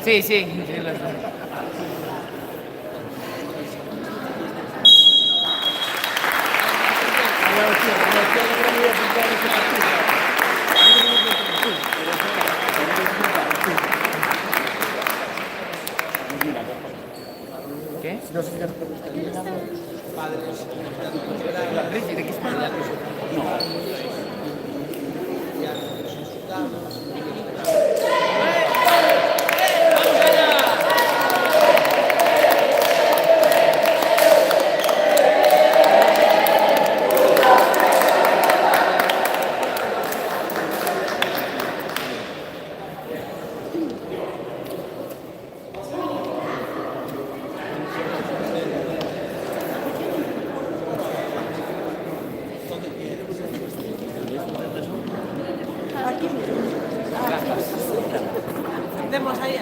Sí, sí, sí, lo sé. ¿Qué? Richie, ¿de qué España? Demos ahí.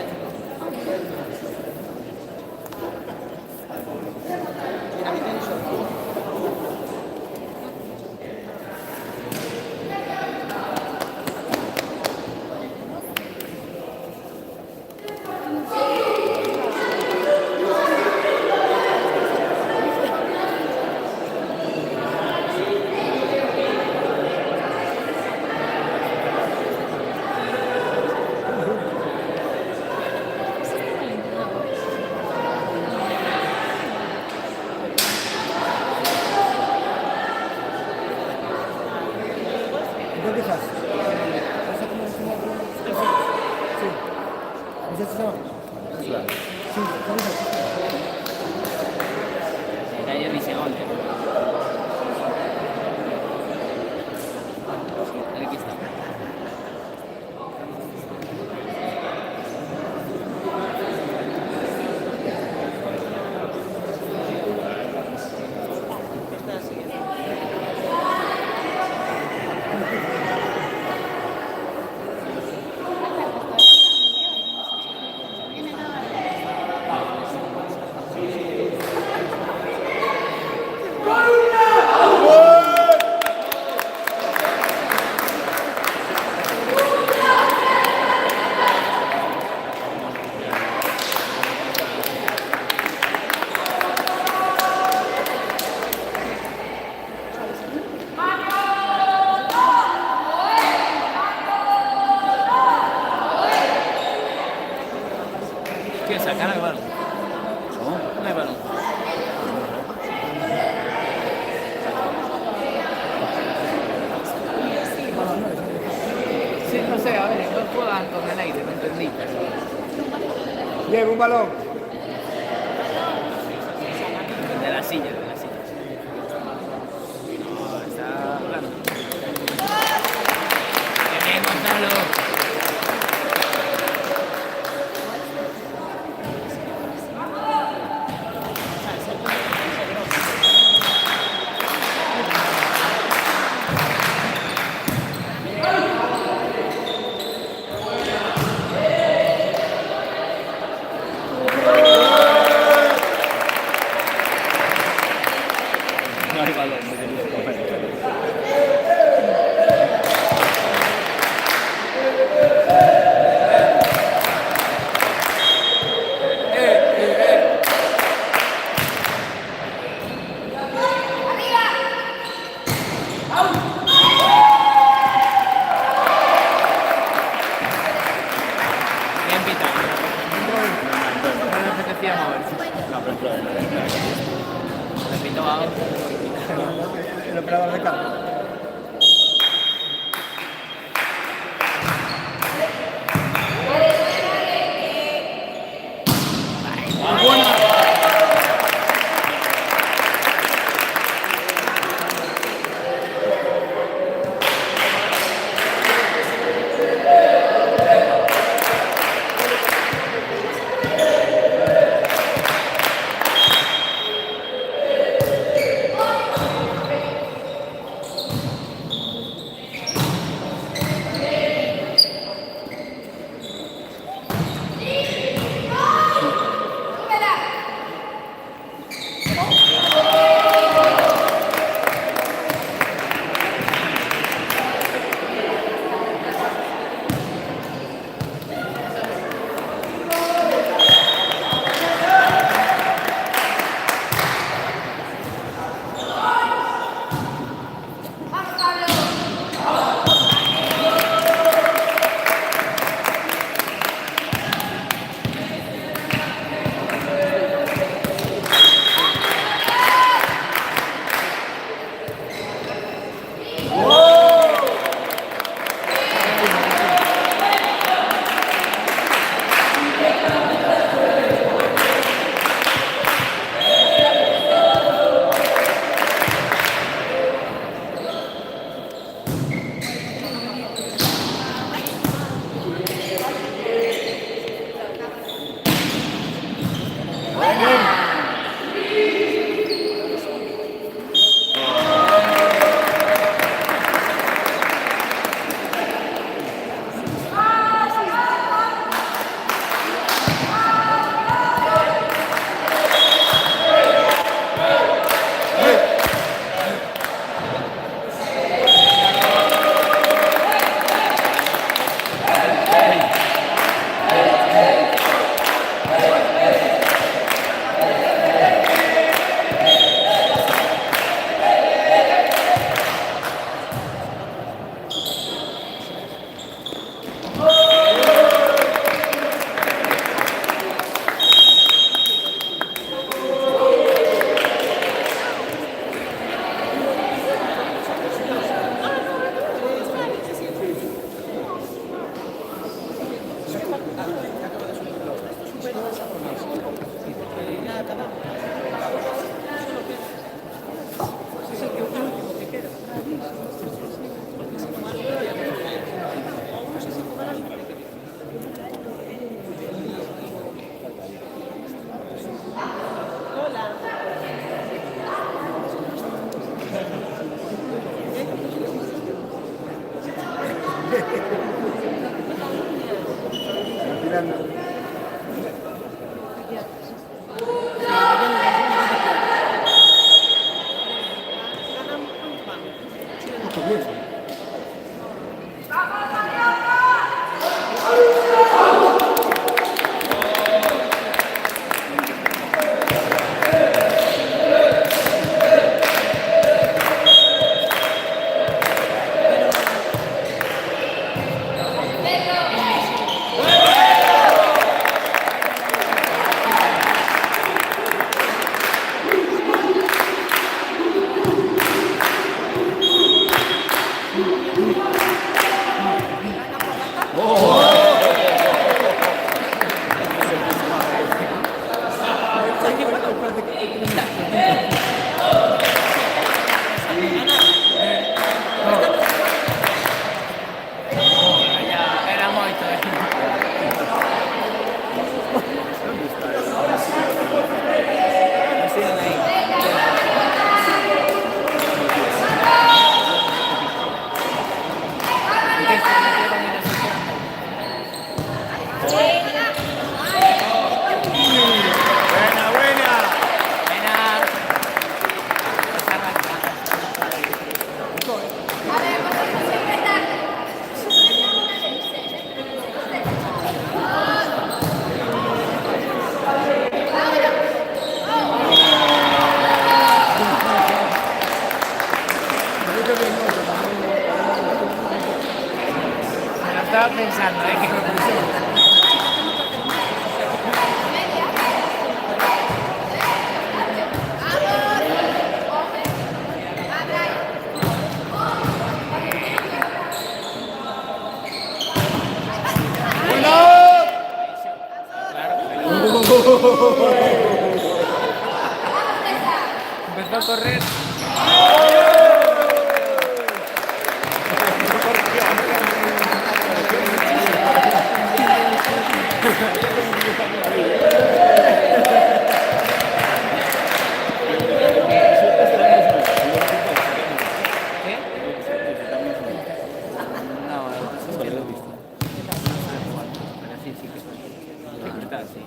Ayer dice gol. Aquí está. ¿Qué sacar al balón? No hay balón. Sí, no sé, a ver, no juegan con el aire, no entendí. Bien, un balón. De la silla, de la silla. No, está plano. ¡Qué bien, Gonzalo! No hay balón, no quería comer. Bien pitado. No me apetecía moverse. No, pero Le pitó a otro. El operador de campo. Tirando. Era moito, Así non hai. Buena, buena. Buena. Me lo estaba pensando, que me puse. Empezó a correr. ¿Qué? No, eso ya lo he visto. Pero sí, sí que sí. Libertad, sí.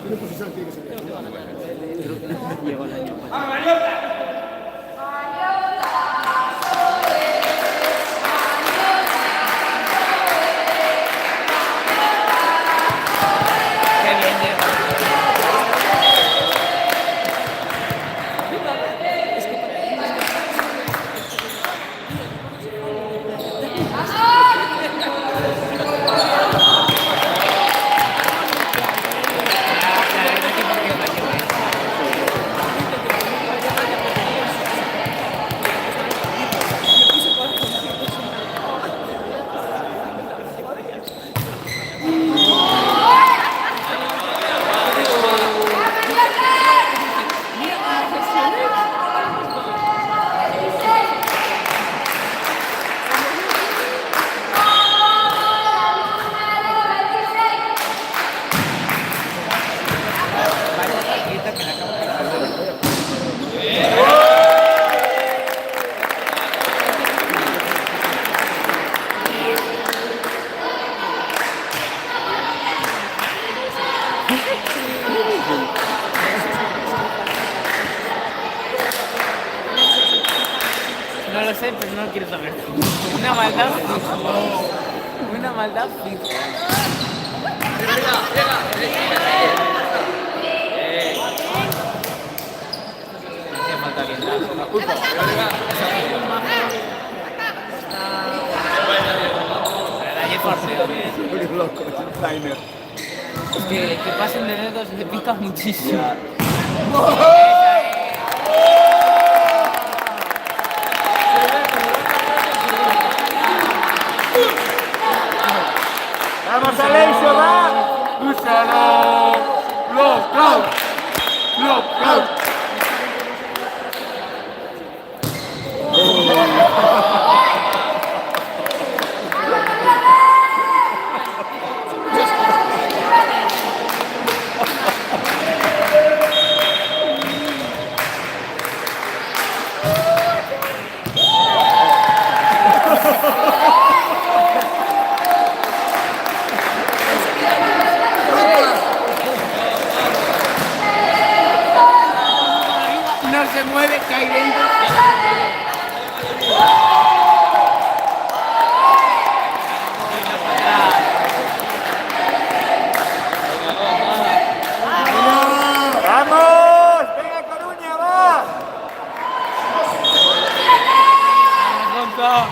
¿Qué posición tiene que ser? Llegó el año pasado. Qué bien llegó. No lo sé, pero no lo quiero saber. Una maldad fija. Una maldad fija. Me hacía falta orientar. Ayer porteo, Un loco, es un timer. Es que pasen de dedos se pica muchísimo. ¡Vamos, Alessio, va! ¡Úsalo! ¡Loco! ¡Loco! No se mueve, cae dentro. ¡Vamos! ¡Venga, Coruña, va! Vamos,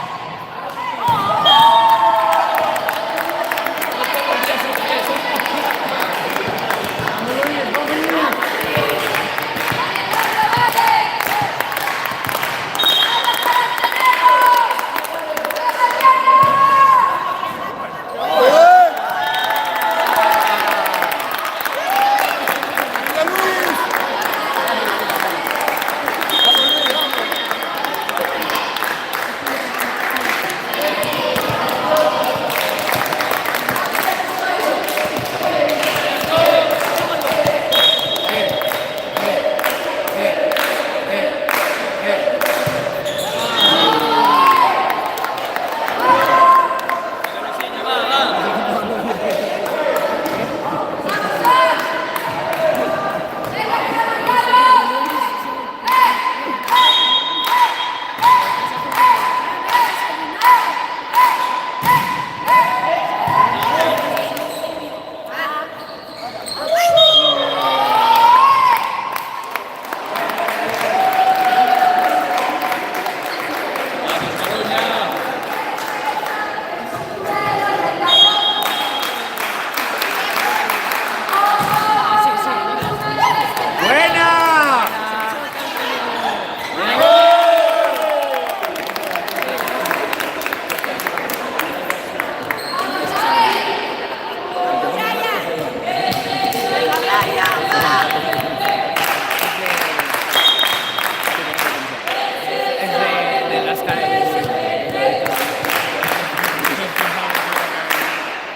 de las cadenas.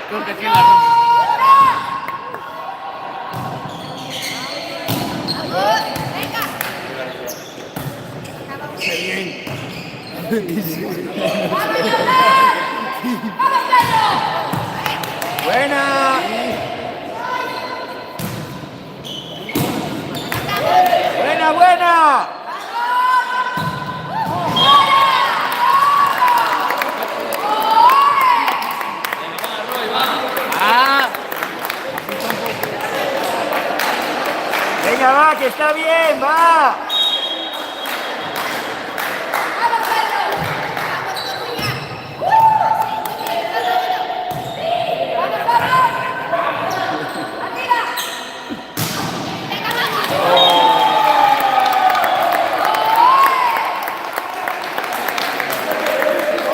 Creo que tiene la razón. ¡Buena! ¡Buena, buena! Venga, va, que está bien, va.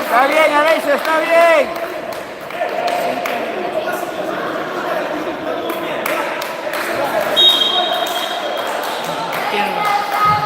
Está bien, Aleixo, está bien. Tiene razón.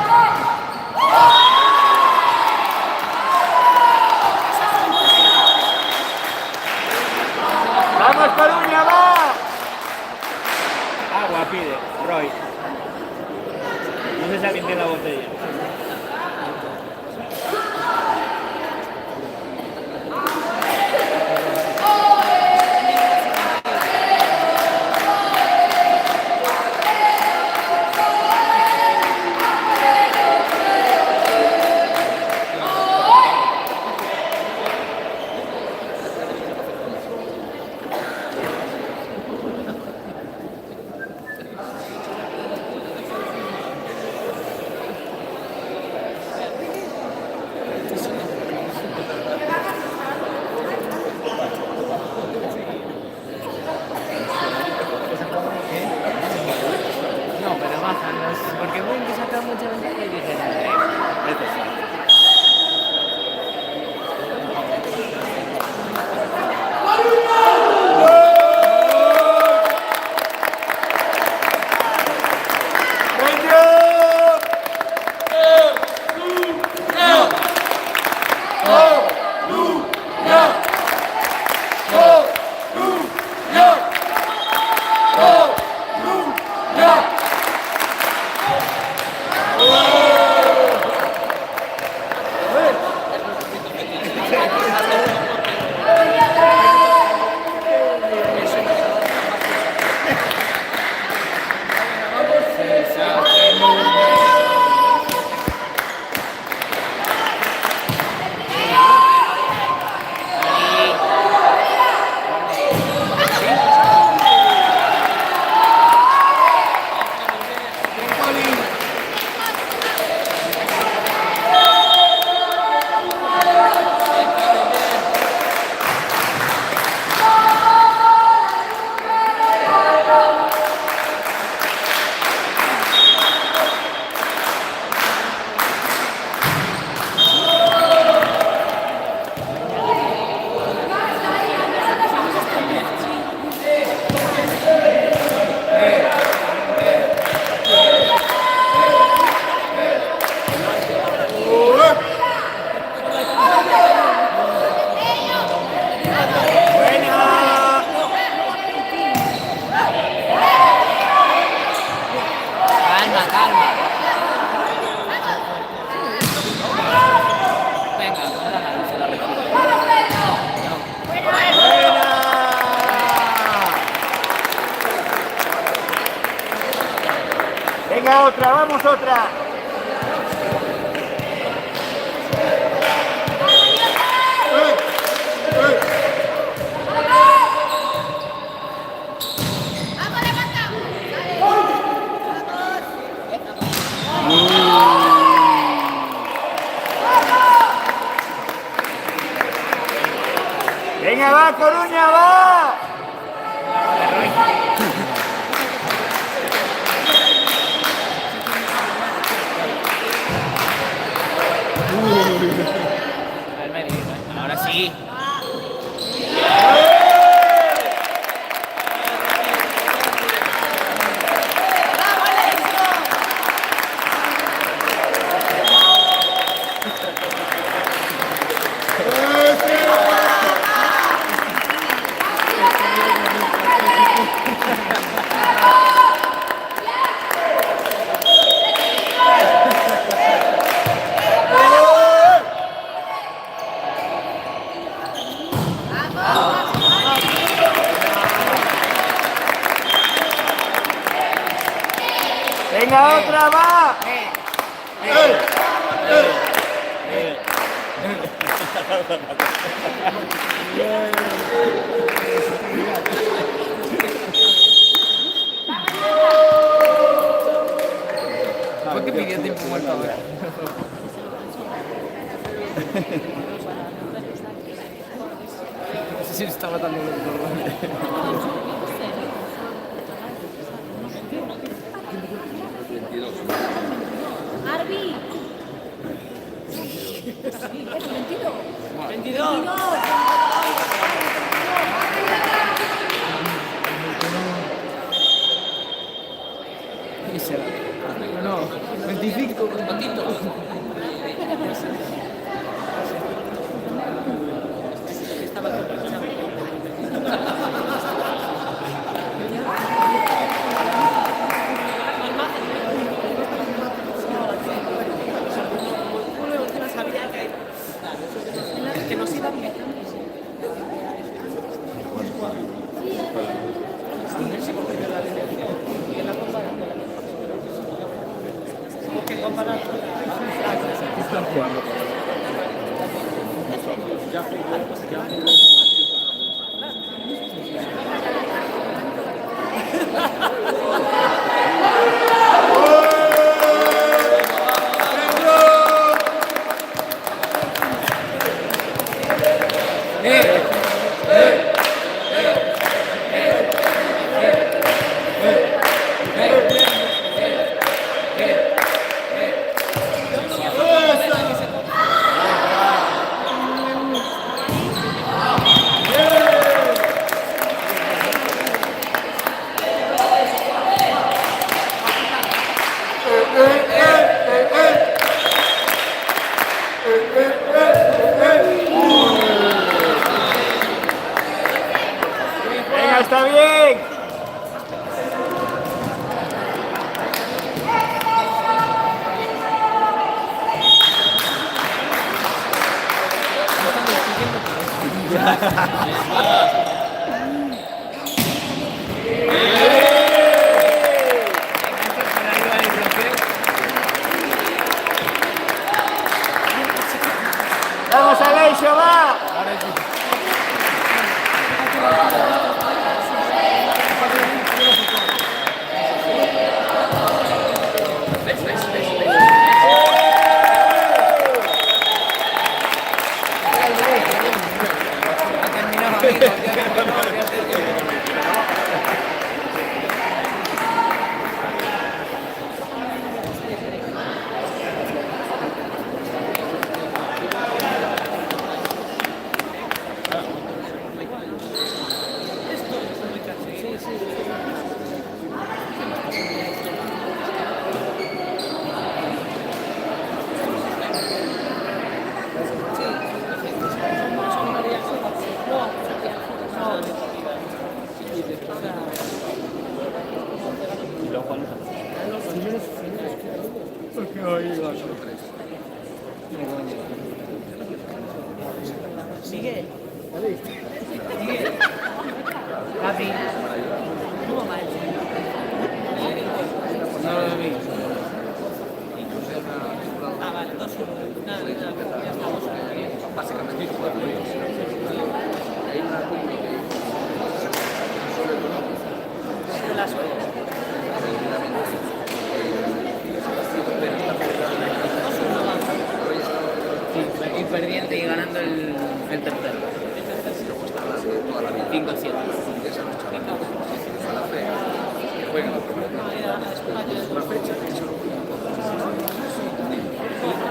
Venga, otra, vamos otra. Venga, va, Coruña, va. Al medio. Ahora sí. Venga, otra, va. ¿Por qué pidió tiempo muerto ahora? No sé si estaba dando el Arby. 22. ¿Qué será? No, 25. Patito. Que nos iba bien. Venga, está bien. Vamos, Aleixo, va. Miguel. Miguel. Gaby. No lo vi. De la suerte. Sí, y perdiendo y ganando el tercero. 5-7.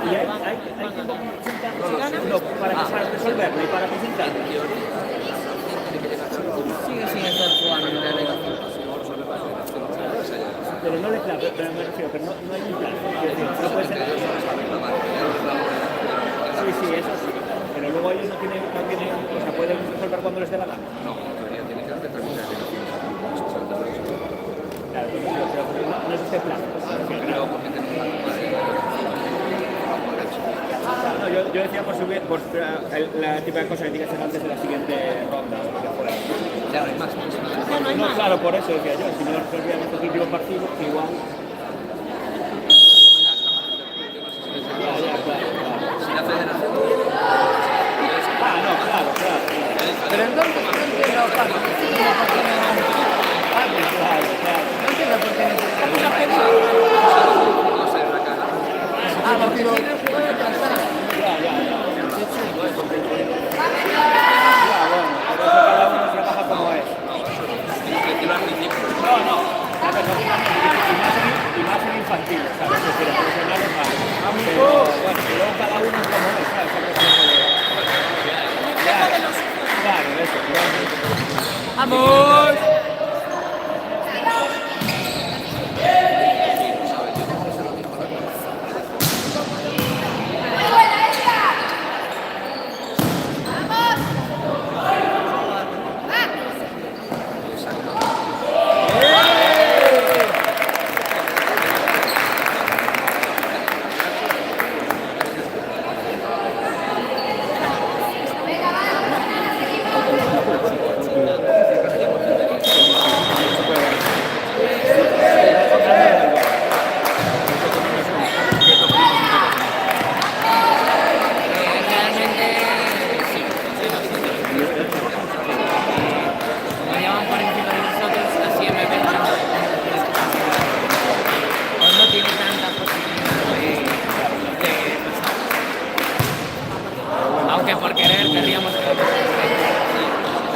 ¿Y hay tiempo no, para resolverlo y para presentar? Sigue sin estar jugando en la liga. Pero no le claro, pero me refiero, pero no hay un plan. Es decir, no puede ser. Sí, eso sí. Pero luego ellos no tienen, o sea, pueden resolver cuando les dé la gana. No, en teoría tiene que determinar el Claro, pero no es este plan. No, yo decía por subir, por la tipo de cosa que tiene que hacer antes de la siguiente ronda. Ya no hay más. No, claro, por eso decía yo, si no resolvíamos el último partido, igual. Si la federación. No, claro. Pero entonces no entiendo, Pablo. Claro. No entiendo por qué necesitamos No sé, la caga. porque tiene el juego de transferencia. Ya, bueno, por eso cada uno trabaja como es. No, y más en infantil, ¿sabes? Pero profesionales más. Pero bueno, luego cada uno es como es, ¿sabes? Claro, eso. ¡Vamos! Aunque por querer querríamos que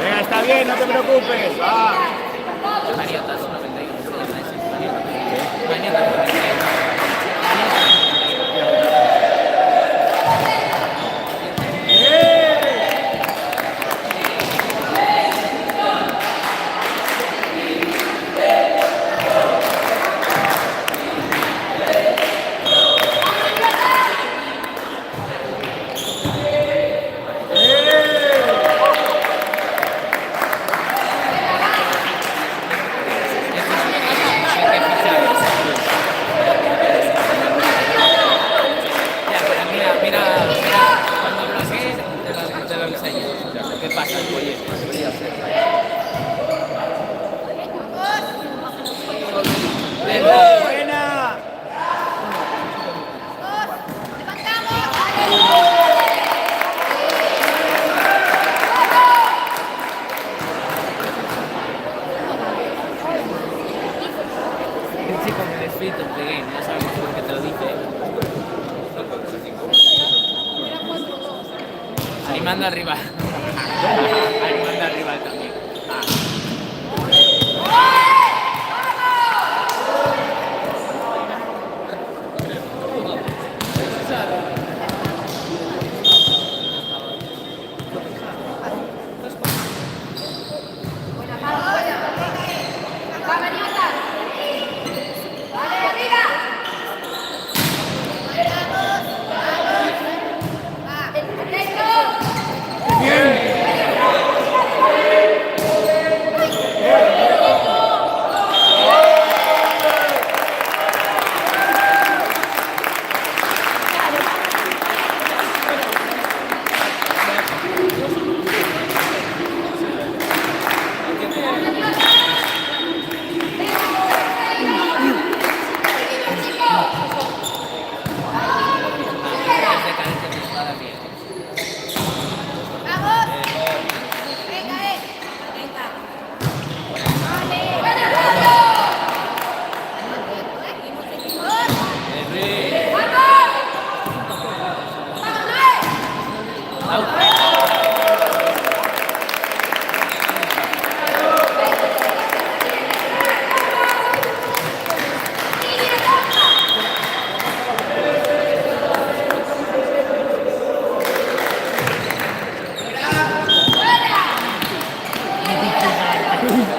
Venga, está bien, no te preocupes. Va. Mariotas 91. Mariotas 91. ¿Qué pasa? Buena. El chico me desfrito en game, ya sabemos por qué te lo dice. Animando al rival. Animando al rival también. Bien.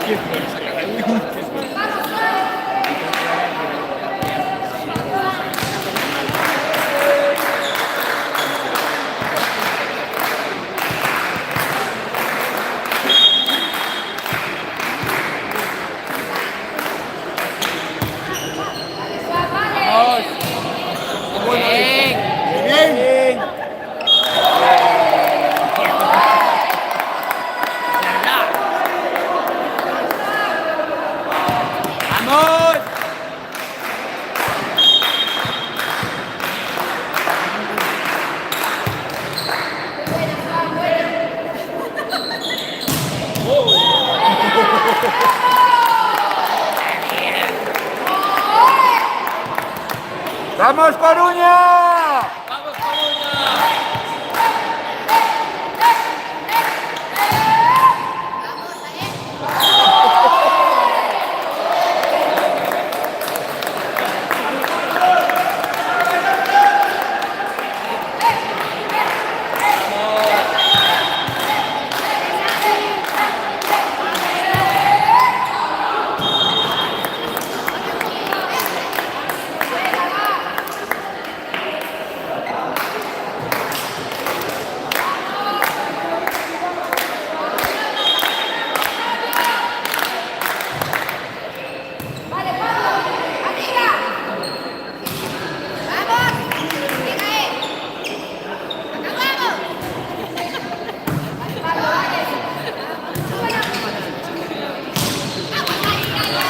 Bien. Bien. ¡Vamos! ¡Vamos, Coruña!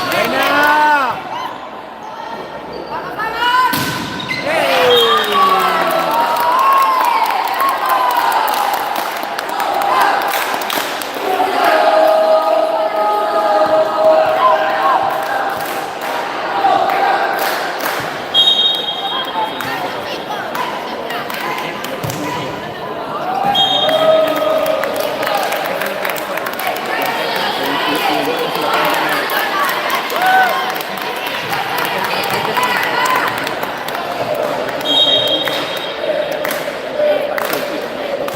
¡Buena!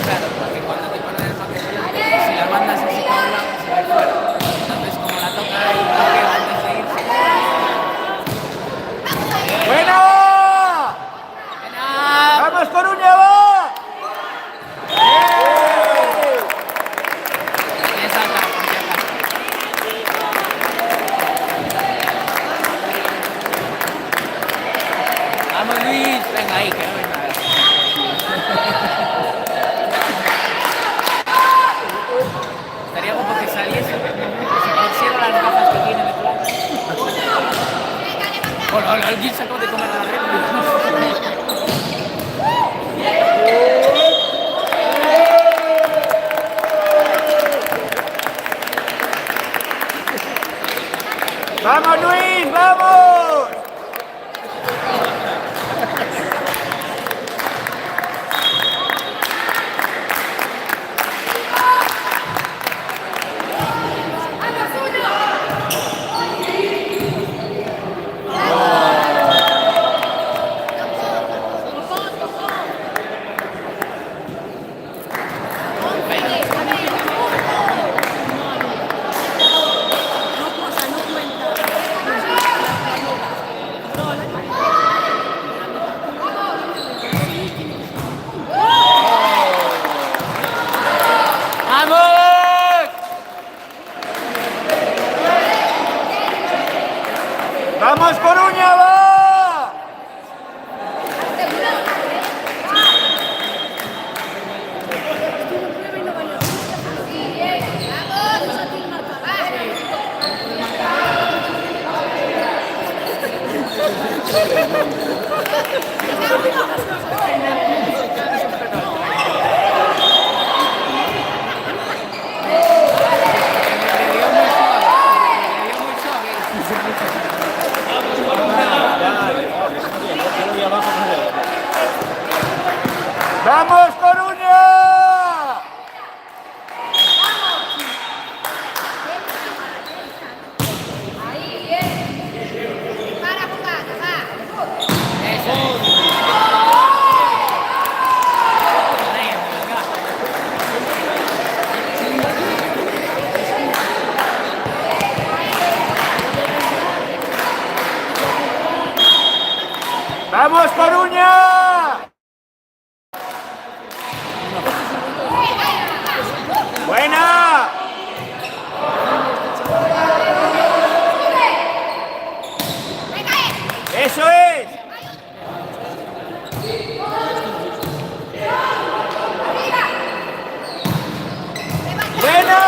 Claro, porque cuando te ponen el paquete, si la mandas así con una, se va a ir fuera. Entonces, como la toca y toque antes de irse. ¡Buena! ¡Buena! ¡Vamos, Coruña, va! Bien saltado, por si acaso. Vamos, Luis. Venga ahí, que no venga. Estaría como que saliese, que se pusiera las gafas que tiene de plata. Hola, alguien sacó de comer la red. ¡Vamos, Luis! ¡Vamos! ¡Vamos, Coruña! ¡Buena! ¡Eso es! ¡Buena!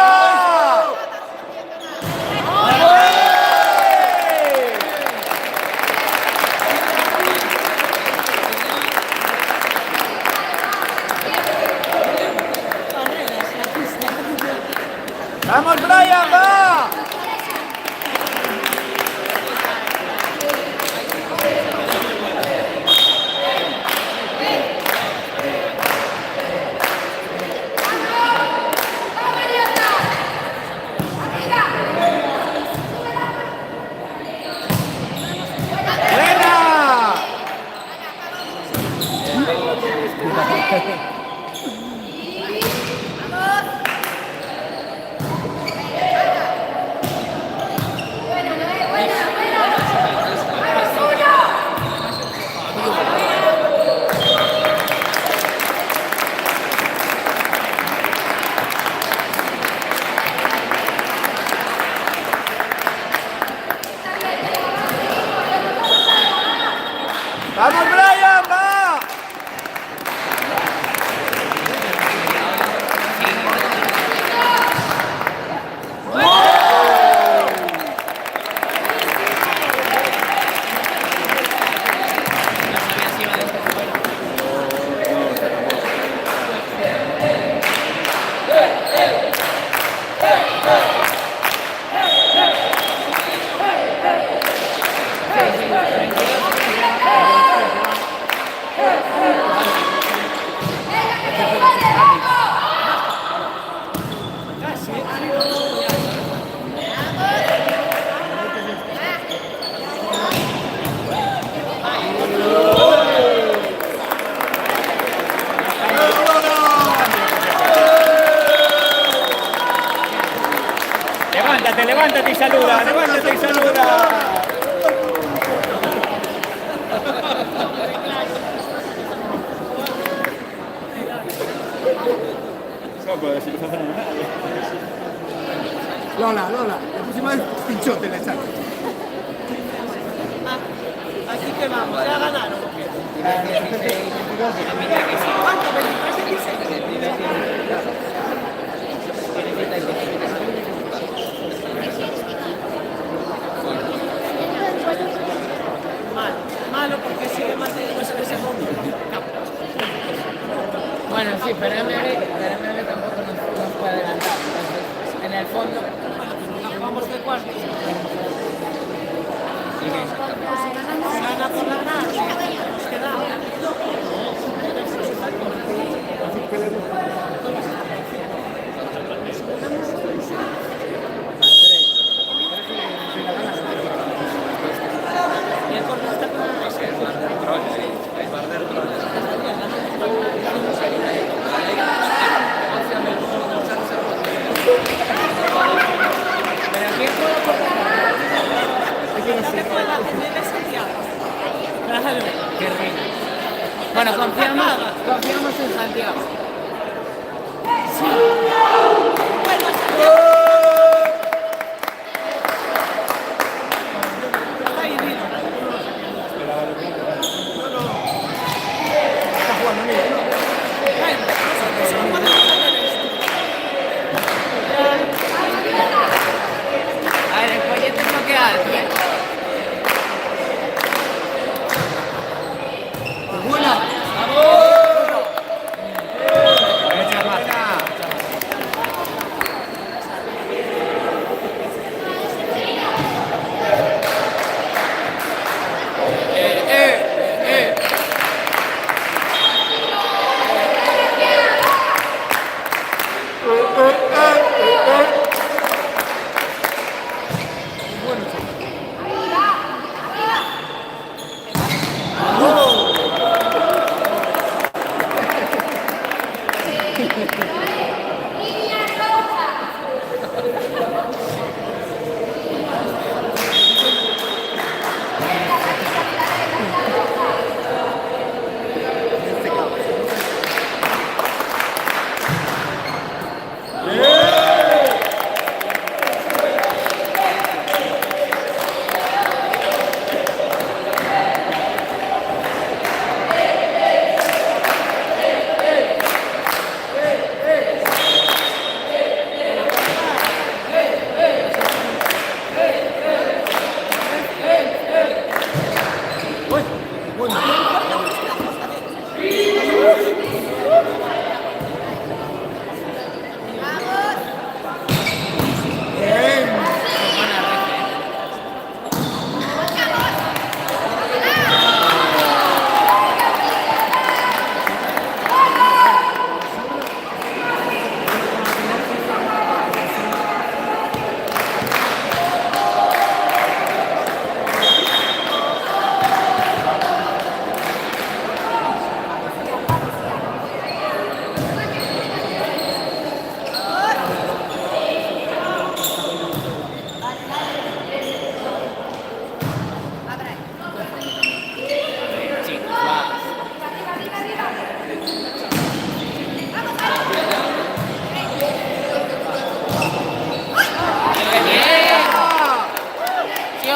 ¡Vamos, Brian, va! ¡Vamos, Brian, va! Levántate y saluda, levántate y saluda. Lola, la próxima vez pinchote le echamos. Así que vamos, ya ganaron. ¿Cuánto? Malo porque sigue manteniéndose en ese mundo. Bueno, sí, pero MB tampoco nos puede adelantar. Entonces, en el fondo, Vamos de cuartos. Si gana por la nada, nos quedamos. Y el corto está con bueno, confiamos en Santiago. A ver, el proyecto es lo que hace.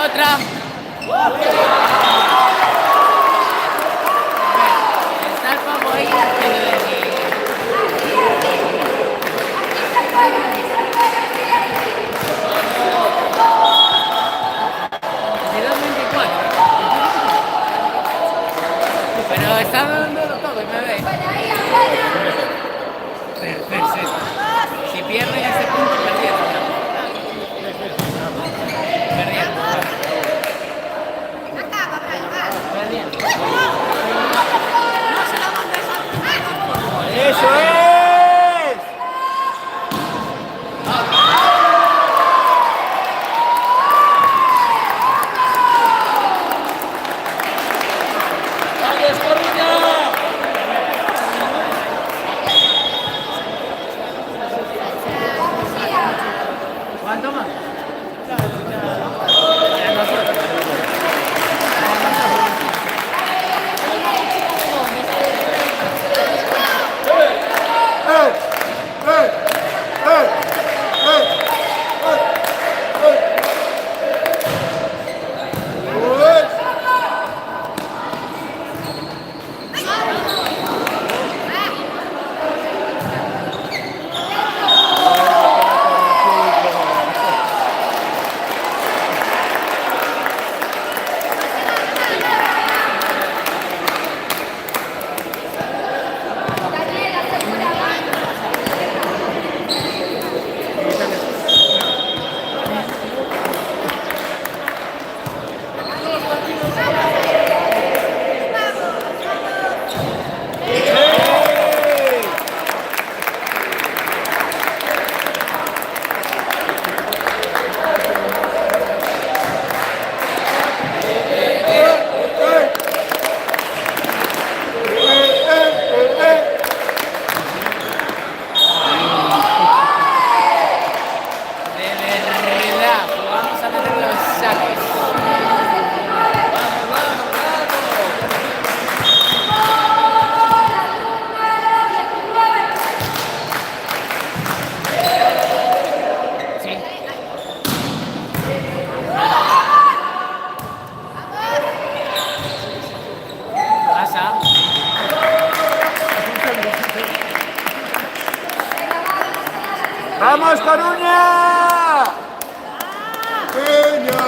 Otra. Está el pavo ahí. Pero está dándolo todo y me ve. Perfecto. Si pierden ese punto, perdieron. Perdieron. ¡Eso es! ¿Cuánto más? ¡Vamos, Coruña! Peña.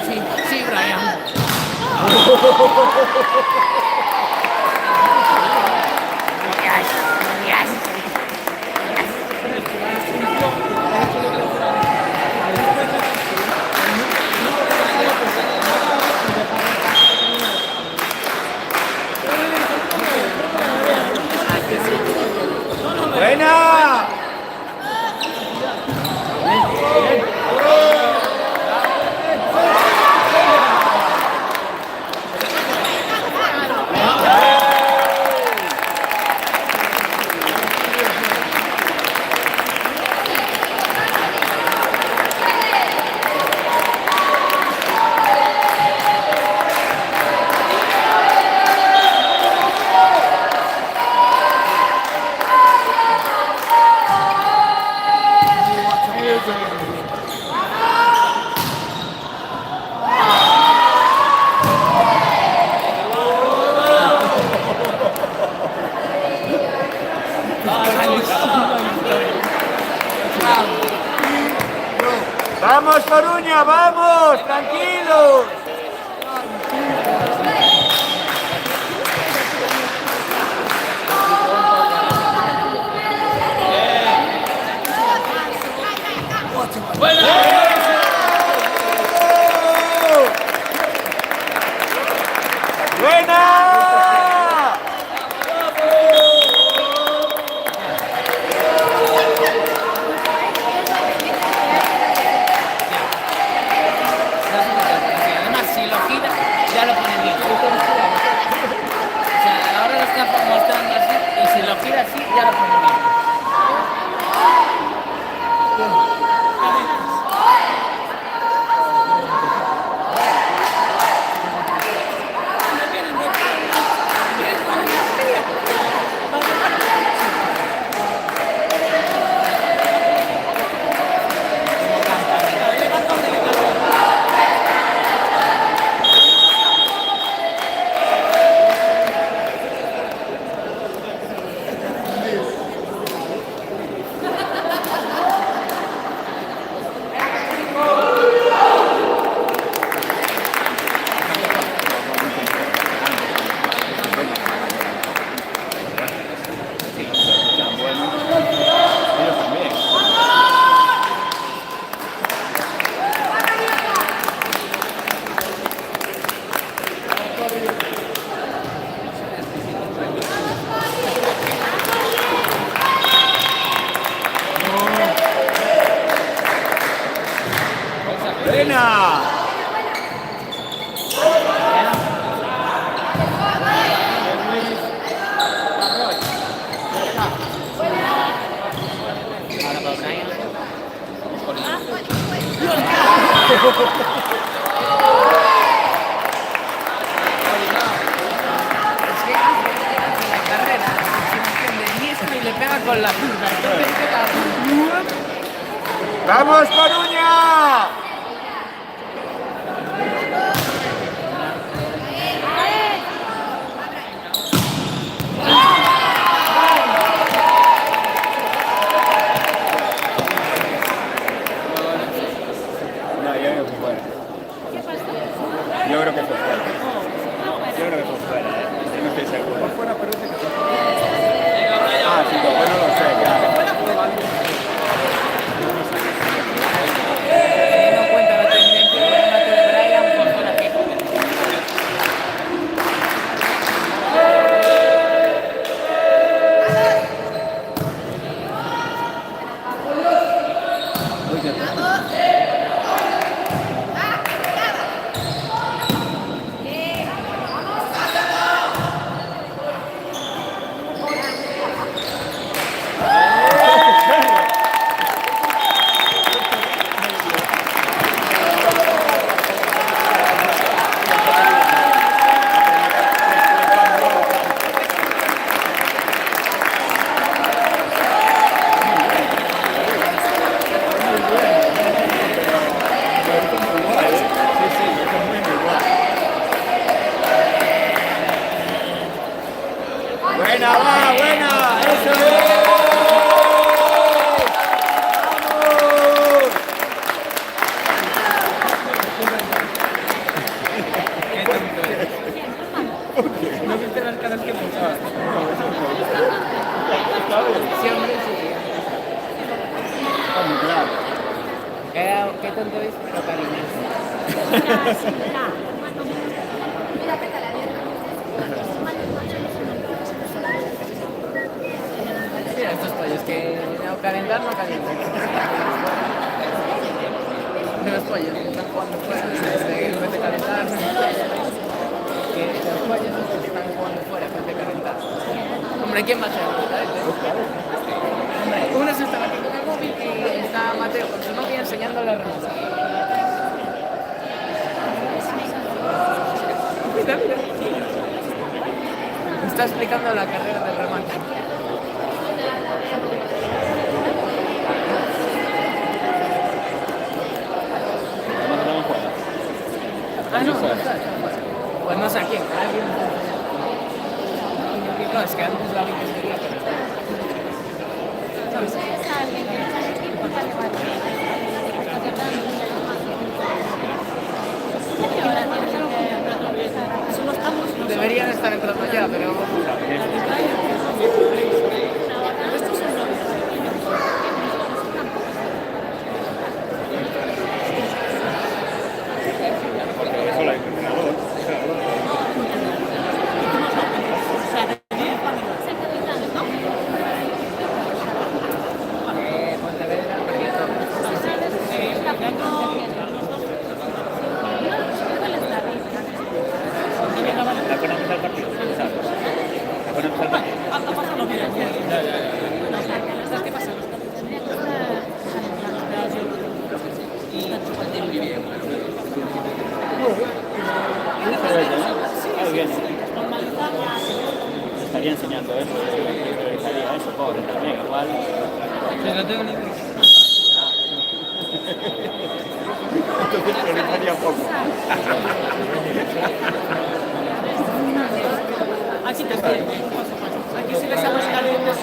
Sí, sí, Brian. ¡Buena! ¡Vamos, Coruña, vamos! ¡Tranquilos! ¡Buena! Además, si lo gira, ya lo pone bien. O sea, ahora lo está mostrando así, y si lo gira así, ya lo pone bien. ¡Buena! Ahora para Brian. Es que hace la carrera, de diestro y le pega con la punta. ¡Vamos, Coruña! No, yo creo que fue fuera. Yo creo que fue fuera. Yo creo que fue fuera, no estoy seguro. Por fuera parece que fue fuera. Ah, sí, pues no lo sé, claro. Teniendo en cuenta la tendencia del remate de Brian, pues por aquí. Buena, va, buena, eso es. ¿No viste las caras que puso? Sí, hombre, sí. Vamos, claro. Qué tonto es, pero cariñoso. Mira estos pollos que no calentar, no calientan. De los pollos que están jugando fuera, en vez de calentar. Que los pollos están jugando fuera en vez de calentar. Hombre, ¿quién va a ser? Hombre, uno se está metiendo en el móvil y está Mateo con su novia enseñándole a remontar. Mira, mira. Está explicando la carrera del remate. Ah, no, no está. Pues no sé a quién. Alguien. No, es que antes la vi que sería, pero deberían estar entrando ya, pero Solo hay entrenador. Pontevedra perdió ¿La conoces al partido? ¿Sabes? ¿La conoces al partido? Ah, bien. Estaría enseñando eso, priorizaría eso, pobre también, igual. no tengo ni idea. Entonces priorizaría poco. Aquí te estoy. Aquí sí les estamos calientes.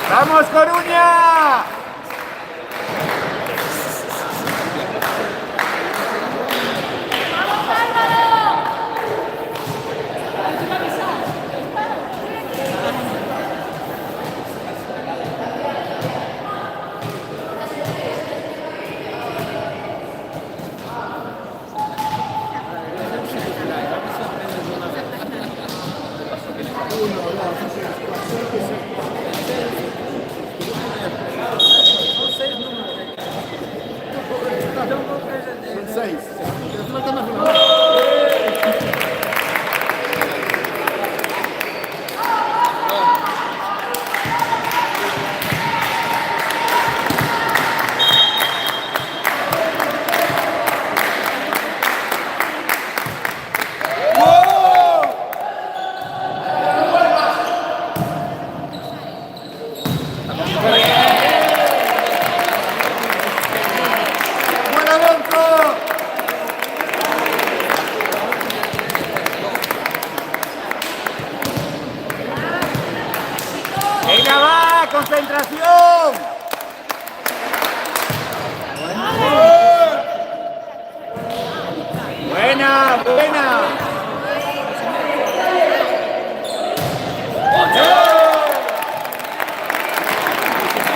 ¡Vamos, Coruña! Son 6. ¡Buen Alonso! ¡Venga, va! ¡Concentración! ¡Buena, buena!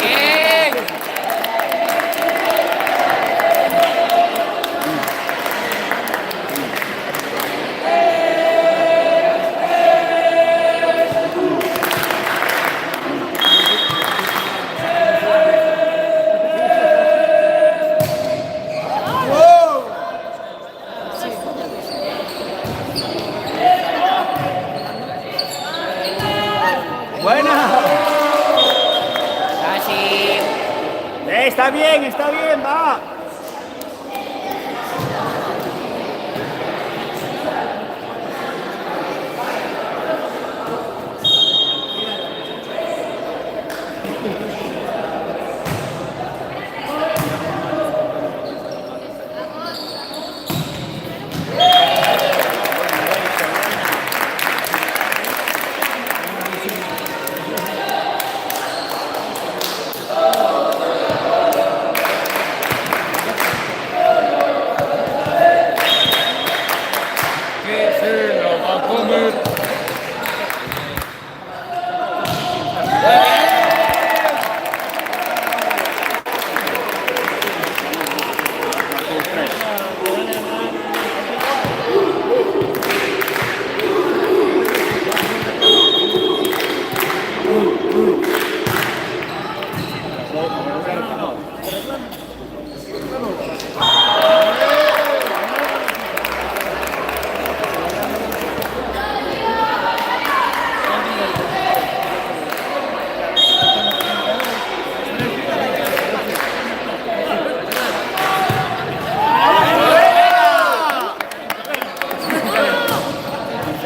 Bien. ¡Buena! Casi. Está bien, va.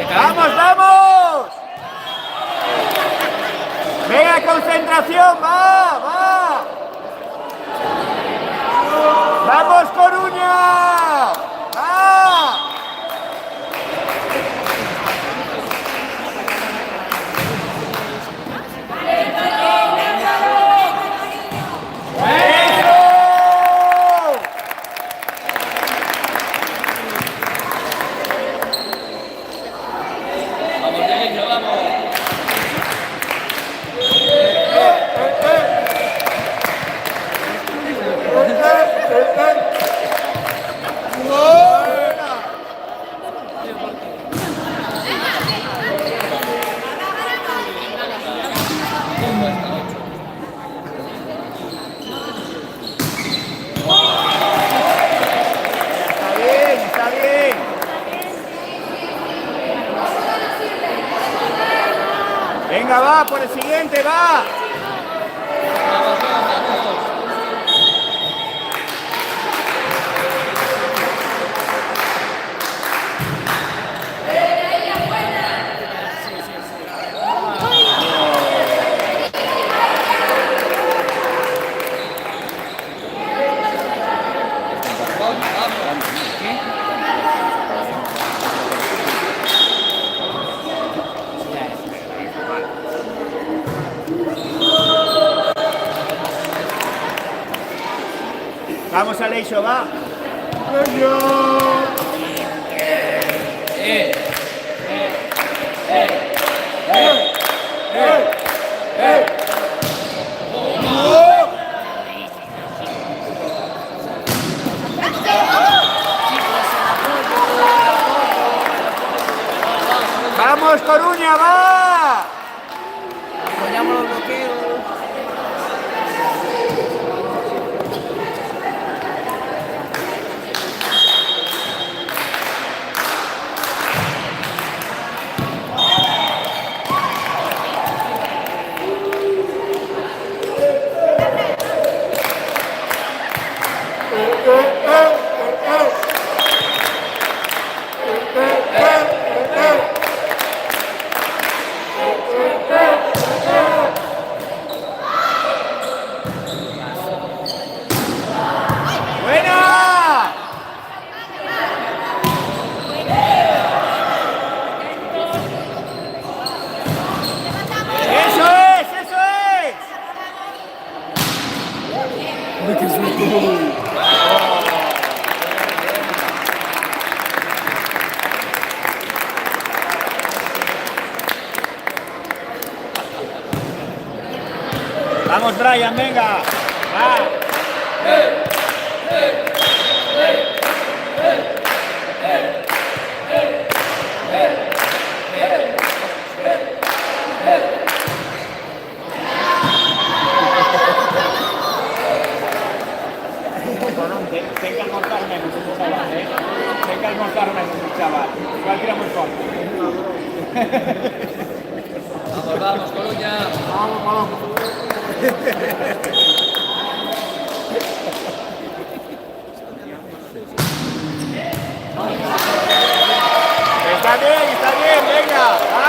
¡Vamos, vamos! ¡Venga, concentración! ¡Va, va! ¡Vamos, Coruña! ¡Va! ¡Eso! Vamos, Dieguillo, vamos. Está bien, está bien. Venga, va, por el siguiente, va. Vamos, Aleixo, va. ¡Vamos, Coruña, va! Apoyamos los bloqueos. ¡Buena! ¡Eso es! ¡Eso es! Vamos, Brian, venga. Va. Ten que almorzar menos ese chaval, ¿eh? Ten que almorzar menos ese chaval. Igual tira muy fuerte. Vamos, vamos, Coruña. Está bien, venga. Va.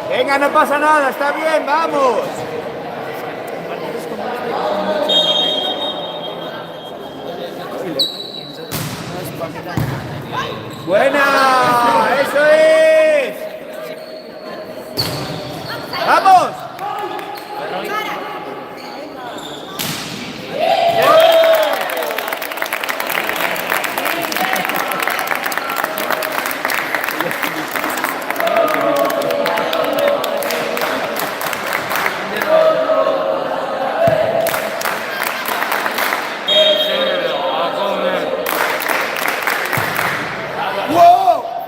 Venga, no pasa nada, está bien, vamos. ¡Buena! ¡Eso es! ¡Vamos! ¡Wow!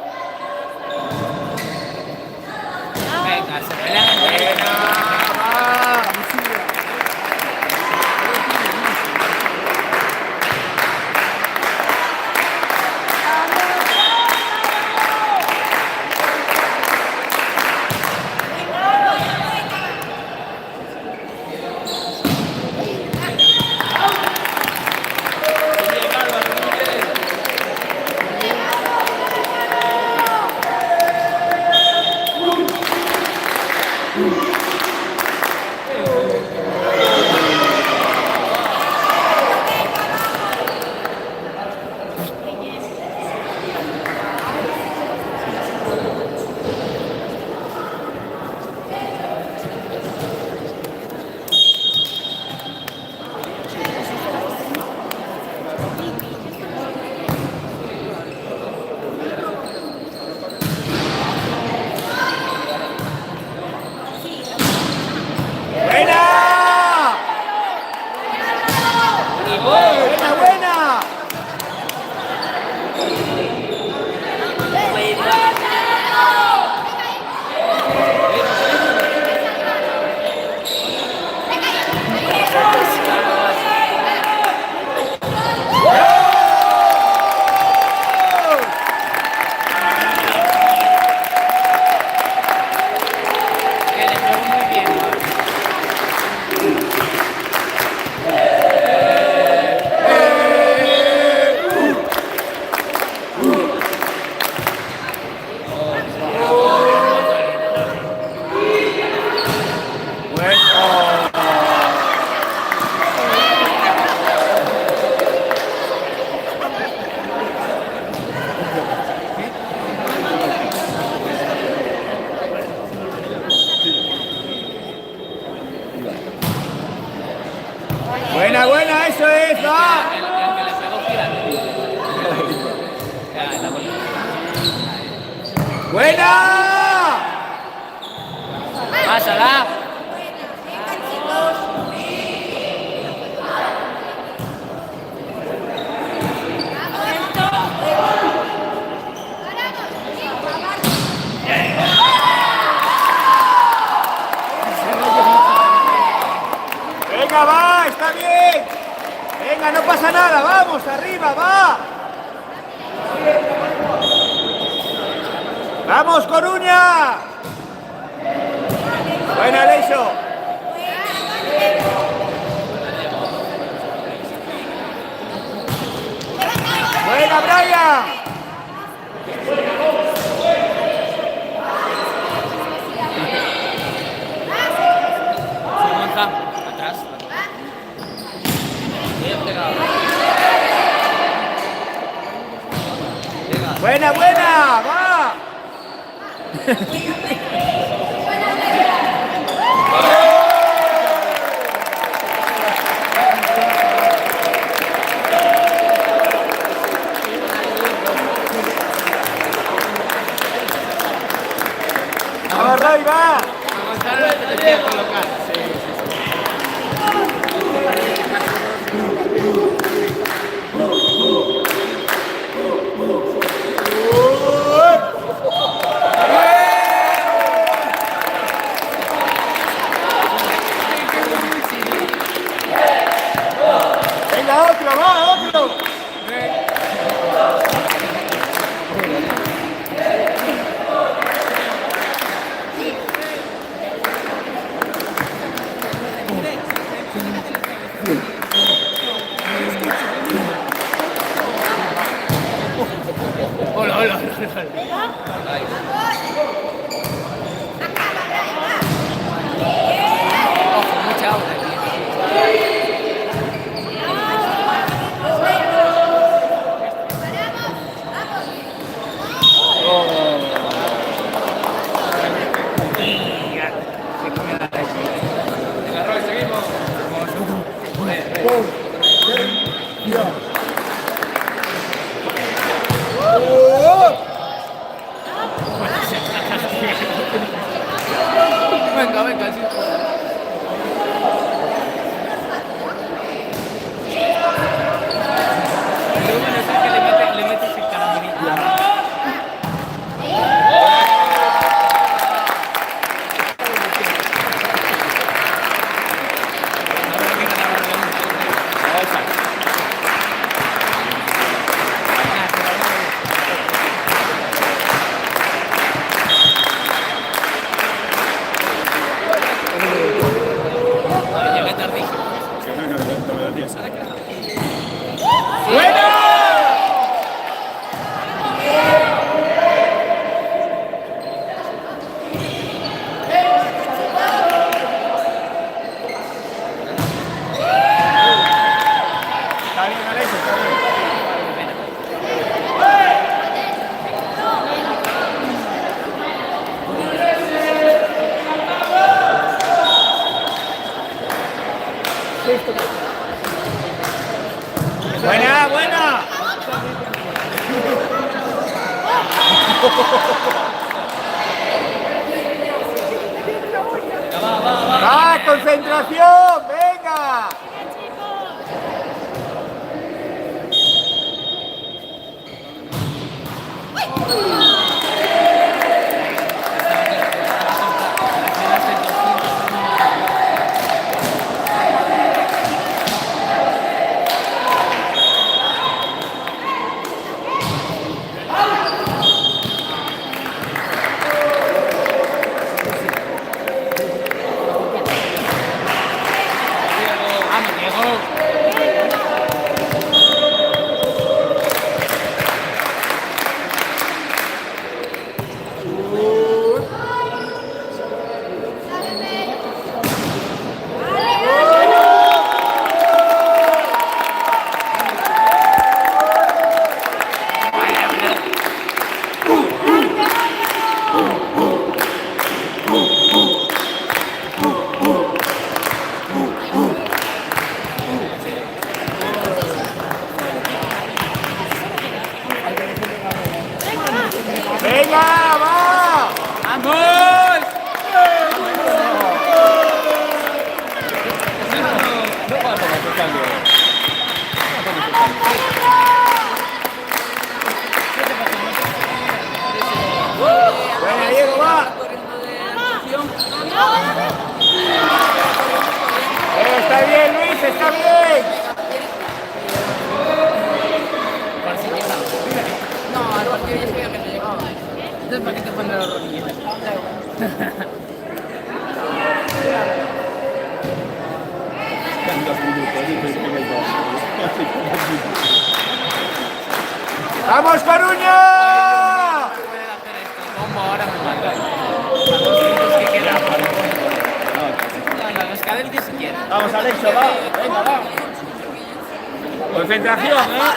¡Buena! ¡Pásala! Venga, va, está bien. Venga, no pasa nada, vamos, arriba, va. ¡Vamos, Coruña! Buena, Aleixo. Buena, Brian. Monza, atrás. Bien pegado. Buena, buena, va. Vamos, Roy, va. Gonzalo te tenía que colocar. Venga, otro, va, otro. Hola, hola, hola. Ojo, mucha agua aquí. Venga, Roy, seguimos. Venga, venga, sí. Lo bueno es que le metes el caramelito. Llegué tardísimo. Está bien, Aleixo, está bien. Buena, buena. Va, concentración, venga. Vamos, Venga, Diego, va. Está bien, Luis, está bien. No, al partido ya sabía que no llegaba. Entonces, ¿para qué te ponen los rodillos? Tantos minutos, dices que en el dos. ¡Vamos, Coruña! Pueden hacer esto. ¿Cómo ahora me mandan? A 2 minutos que quedan. No, los cadetes si quieren. Vamos, Alexo, va. Venga, va. Concentración, ¿eh?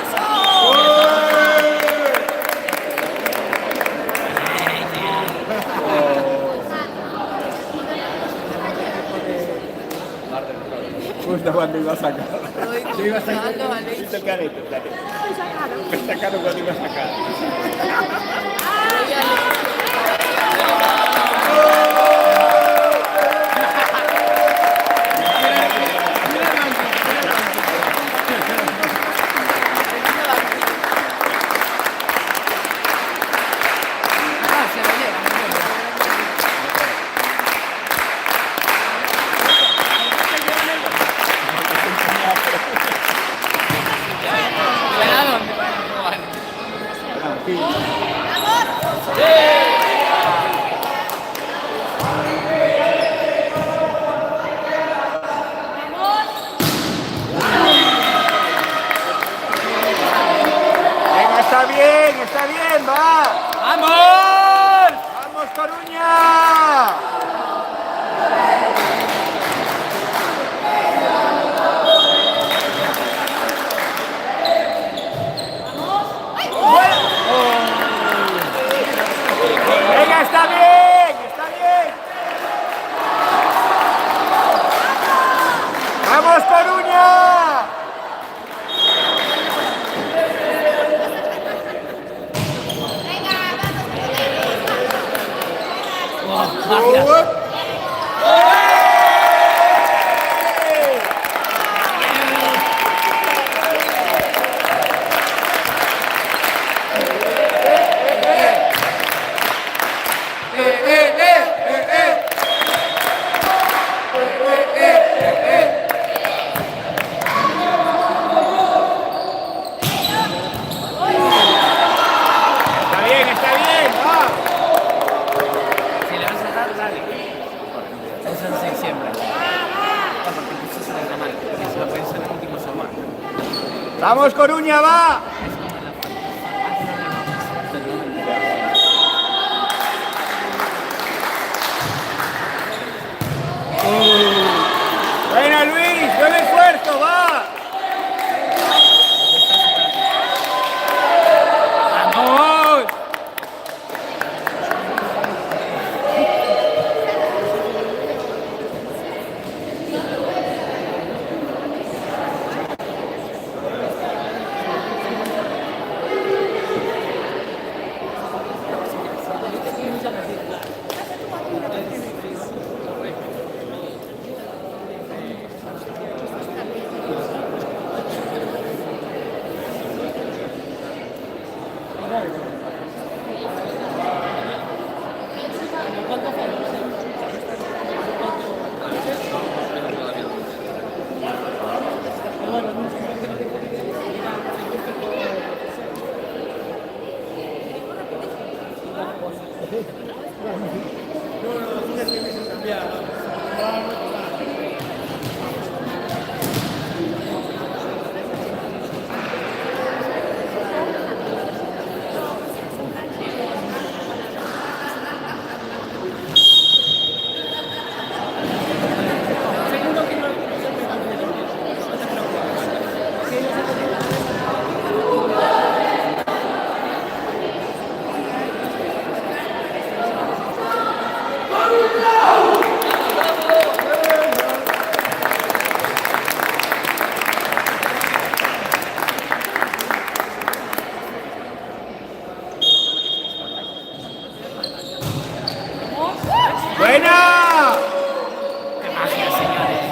Justo cuando iba a sacar. Yo iba a sacar. ¿Viste el carete? Me sacaron cuando iba a sacar. Venga, está bien, va. ¡Vamos! ¡Vamos, Coruña! Venga, está bien, está bien. ¡Vamos, Coruña! Está bien, va. Si le vas a dar, dale. Eso es en siempre. Porque tú se suena mal. Porque se lo pueden ser en el último somar. ¡Vamos, Coruña, va! ¡Buena, Luis! ¡Buen esfuerzo, va! ¡Vamos! ¡Buena! ¡Qué magia, señores!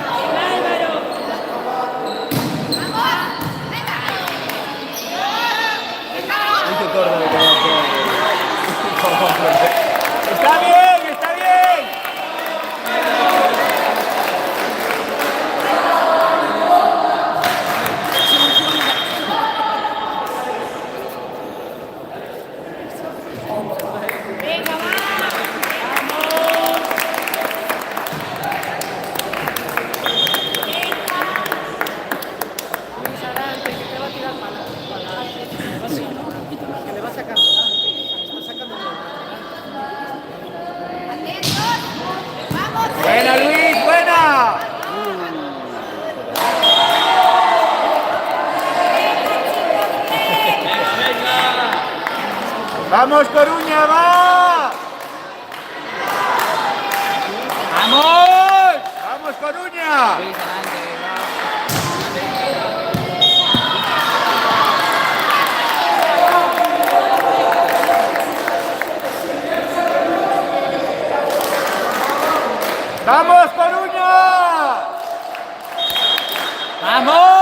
¡Vamos, Coruña, va! ¡Vamos! ¡Vamos, Coruña! ¡Vamos, Coruña! ¡Vamos!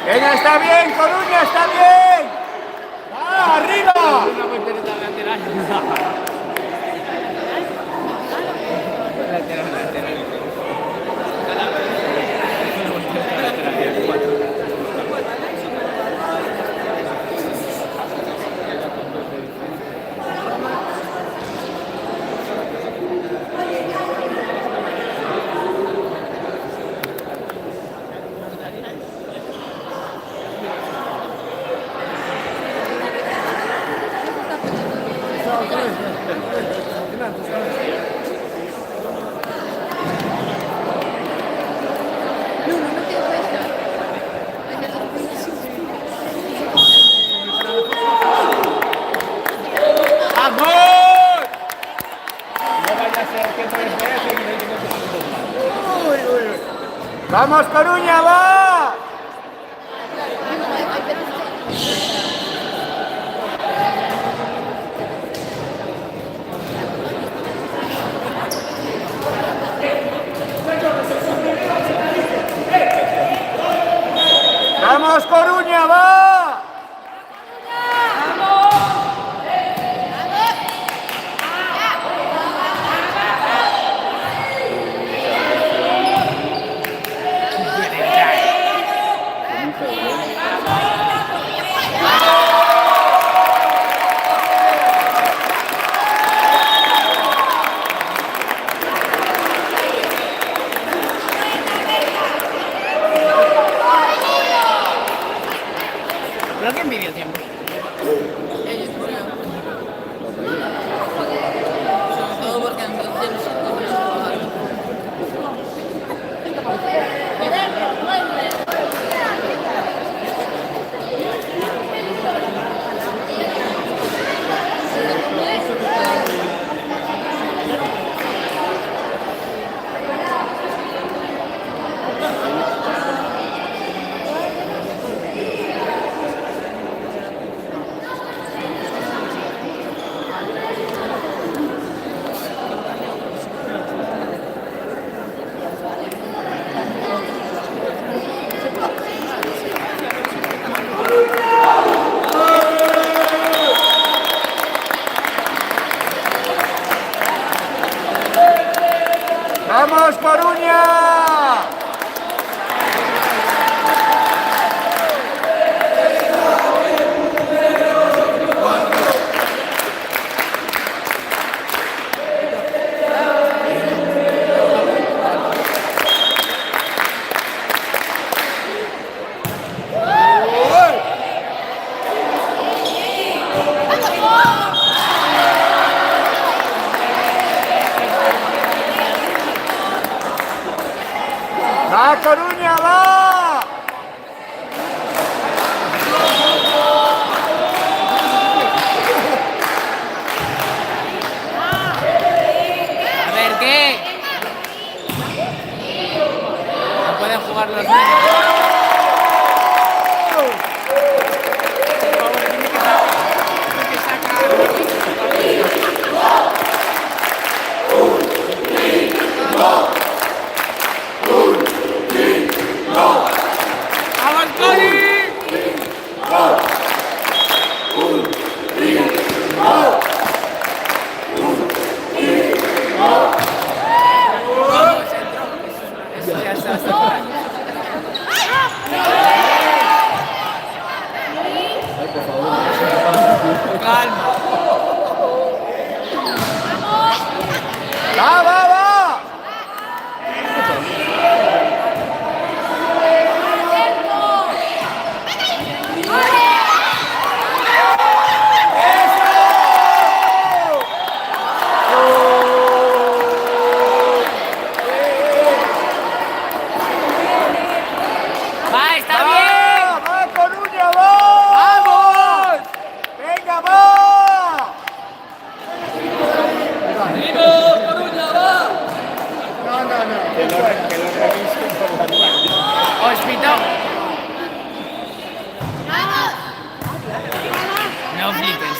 ¡Venga, está bien, Coruña, está bien! ¡Ah, arriba! Una voltereta lateral. ¡Vamos! No vaya a ser que 3 veces y 20 segundos más. ¡Uy, uy, uy! ¡Vamos, Coruña, va! ¡Vamos, Coruña, va!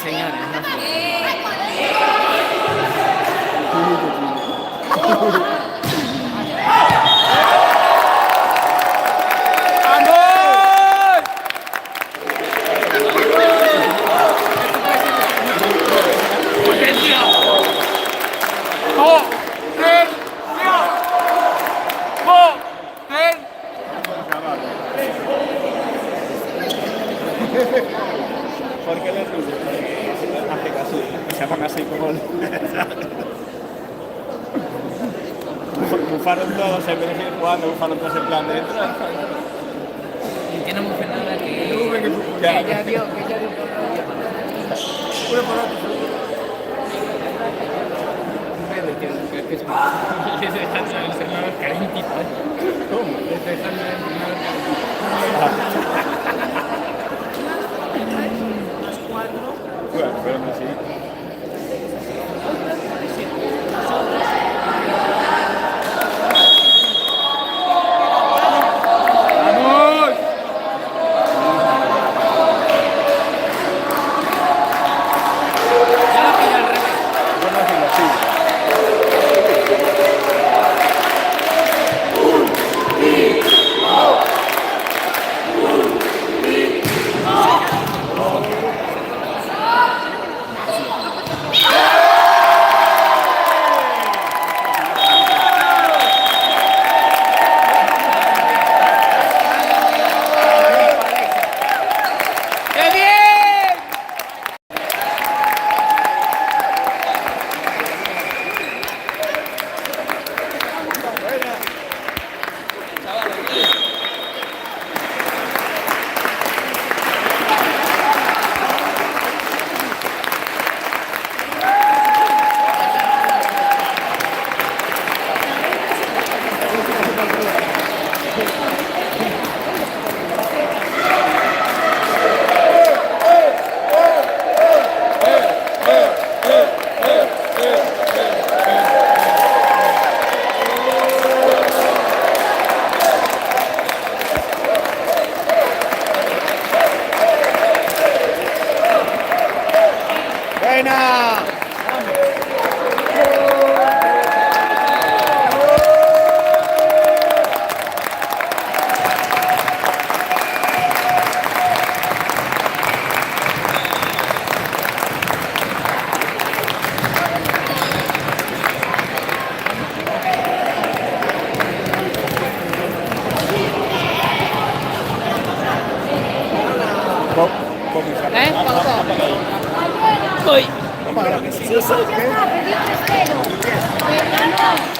señores. ¿Por qué le ruge? Porque hace casi, se llaman así como... Bufaron todos, en vez de seguir jugando, bufaron todos en plan de entrar. Y tiene muy nada que Ya. ella dio por Uno por otro. que es les dejan al entrenador carentito. ¿Cómo? Les dejan al entrenador carentito. Bueno, pero aún así. ¡Vamos! Ya la pilla al revés. Bueno, así lo sigo. ¡Qué bien! ¡Buena! Uy. Sí, sí, ya está, pedí un 3-0. Pero no.